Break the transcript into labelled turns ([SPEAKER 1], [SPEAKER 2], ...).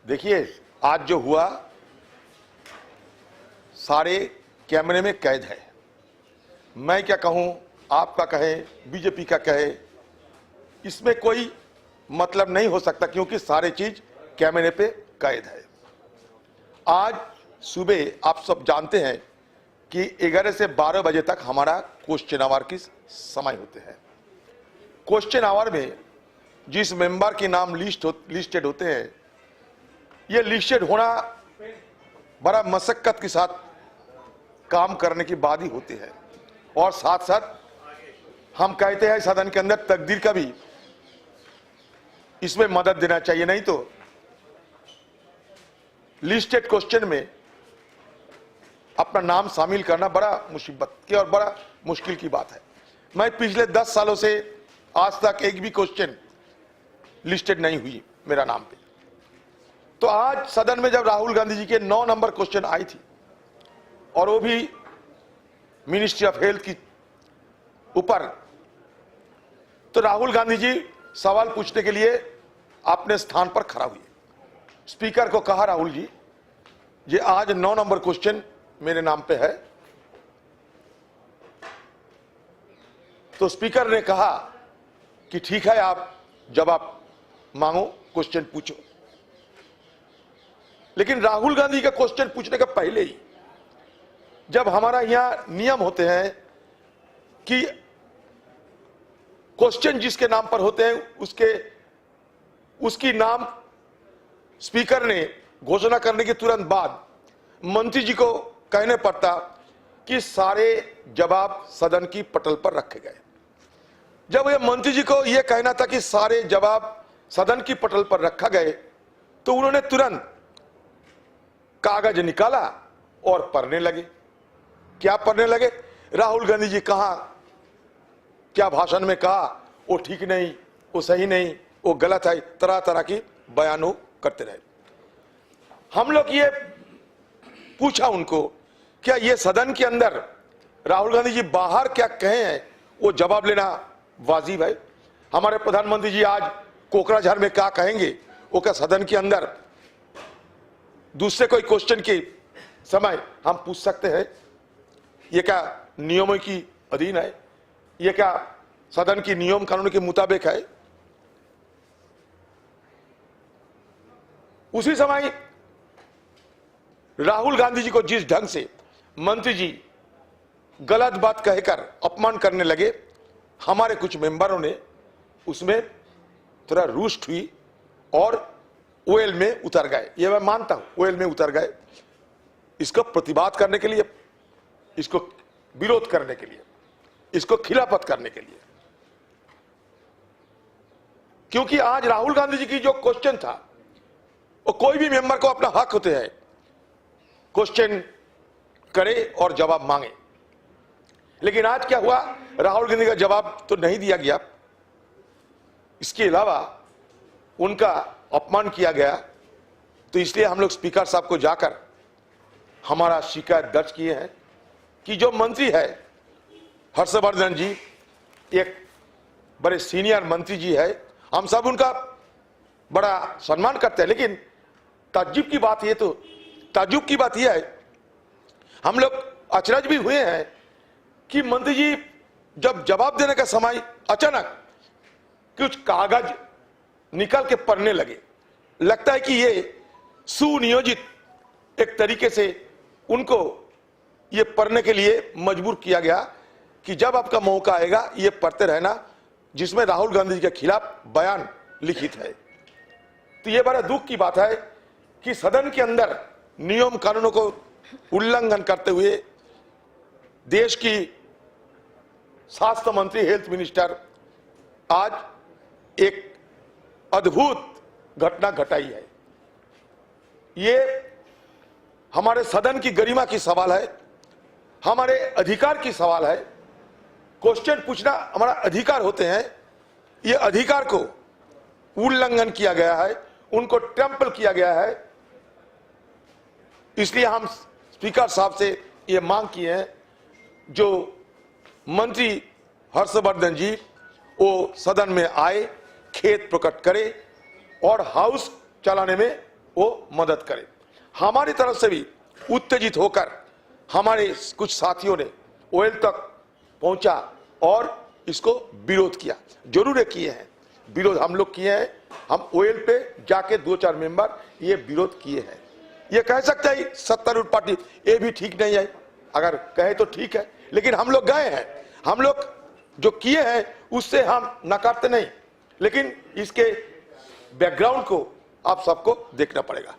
[SPEAKER 1] देखिए, आज जो हुआ सारे कैमरे में कैद है। मैं क्या कहूं, आप क्या कहें, बीजेपी का कहे, इसमें कोई मतलब नहीं हो सकता, क्योंकि सारे चीज कैमरे पे कैद है। आज सुबह आप सब जानते हैं कि 11 से 12 बजे तक हमारा क्वेश्चन आवर की समय होते हैं। क्वेश्चन आवर में जिस मेंबर के नाम लिस्टेड होते हैं, ये लिस्टेड होना बड़ा मशक्कत के साथ काम करने के बाद ही होते हैं, और साथ साथ हम कहते हैं सदन के अंदर तकदीर का भी इसमें मदद देना चाहिए, नहीं तो लिस्टेड क्वेश्चन में अपना नाम शामिल करना बड़ा मुसीबत की और बड़ा मुश्किल की बात है। मैं पिछले 10 सालों से आज तक एक भी क्वेश्चन लिस्टेड नहीं हुई मेरा नाम पे। तो आज सदन में जब राहुल गांधी जी के 9 नंबर क्वेश्चन आई थी, और वो भी मिनिस्ट्री ऑफ हेल्थ की ऊपर, तो राहुल गांधी जी सवाल पूछने के लिए अपने स्थान पर खड़ा हुए। स्पीकर को कहा, राहुल जी, ये आज 9 नंबर क्वेश्चन मेरे नाम पे है। तो स्पीकर ने कहा कि ठीक है, आप जवाब मांगो, क्वेश्चन पूछो। लेकिन राहुल गांधी का क्वेश्चन पूछने का पहले ही, जब हमारा यहां नियम होते हैं कि क्वेश्चन जिसके नाम पर होते हैं उसकी नाम स्पीकर ने घोषणा करने के तुरंत बाद मंत्री जी को कहने पड़ता कि सारे जवाब सदन की पटल पर रखे गए। जब ये मंत्री जी को यह कहना था कि सारे जवाब सदन की पटल पर रखा गए, तो उन्होंने तुरंत कागज निकाला और पढ़ने लगे। क्या पढ़ने लगे? राहुल गांधी जी कहां क्या भाषण में कहा, वो ठीक नहीं, वो सही नहीं, वो गलत है, तरह तरह की बयानों करते रहे। हम लोग ये पूछा उनको, क्या ये सदन के अंदर राहुल गांधी जी बाहर क्या कहे हैं वो जवाब लेना वाजिब है? हमारे प्रधानमंत्री जी आज कोकराझार में क्या कहेंगे, वो क्या सदन के अंदर दूसरे कोई क्वेश्चन के समय हम पूछ सकते हैं? ये क्या नियमों की अधीन है? ये क्या सदन की नियम कानून के मुताबिक है? उसी समय राहुल गांधी जी को जिस ढंग से मंत्री जी गलत बात कहकर अपमान करने लगे, हमारे कुछ मेंबरों ने उसमें थोड़ा रुष्ट हुई और ओएल में उतर गए। ये मैं मानता हूं, ओएल में उतर गए, इसको प्रतिवाद करने के लिए, इसको विरोध करने के लिए, इसको खिलाफत करने के लिए। क्योंकि आज राहुल गांधी जी की जो क्वेश्चन था, वो कोई भी मेंबर को अपना हक होते हैं क्वेश्चन करे और जवाब मांगे। लेकिन आज क्या हुआ, राहुल गांधी का जवाब तो नहीं दिया गया, इसके अलावा उनका अपमान किया गया। तो इसलिए हम लोग स्पीकर साहब को जाकर हमारा शिकायत दर्ज किए हैं कि जो मंत्री है हर्षवर्धन जी, एक बड़े सीनियर मंत्री जी है, हम सब उनका बड़ा सम्मान करते हैं। लेकिन ताज्जुब की बात यह है, हम लोग अचरज भी हुए हैं कि मंत्री जी जब जवाब देने का समय अचानक कुछ कागज निकाल के पढ़ने लगे। लगता है कि ये सुनियोजित एक तरीके से उनको ये पढ़ने के लिए मजबूर किया गया कि जब आपका मौका आएगा ये पढ़ते रहना, जिसमें राहुल गांधी जी के खिलाफ बयान लिखित है। तो ये बड़ा दुख की बात है कि सदन के अंदर नियम कानूनों को उल्लंघन करते हुए देश की स्वास्थ्य मंत्री, हेल्थ मिनिस्टर आज एक अद्भुत घटना घटाई है। ये हमारे सदन की गरिमा की सवाल है, हमारे अधिकार की सवाल है। क्वेश्चन पूछना हमारा अधिकार होते हैं, ये अधिकार को उल्लंघन किया गया है, उनको ट्रम्पल किया गया है। इसलिए हम स्पीकर साहब से ये मांग किए हैं, जो मंत्री हर्षवर्धन जी वो सदन में आए, खेद प्रकट करे और हाउस चलाने में वो मदद करे। हमारी तरफ से भी उत्तेजित होकर हमारे कुछ साथियों ने ओएल तक पहुंचा और इसको विरोध किया। जरूर है किए हैं विरोध, हम लोग किए हैं। हम ओएल पे जाके 2-4 मेंबर ये विरोध किए हैं। ये कह सकते हैं सत्तारूढ़ पार्टी ये भी ठीक नहीं है, अगर कहे तो ठीक है, लेकिन हम लोग गए हैं। हम लोग जो किए हैं उससे हम नकारते नहीं, लेकिन इसके बैकग्राउंड को आप सबको देखना पड़ेगा।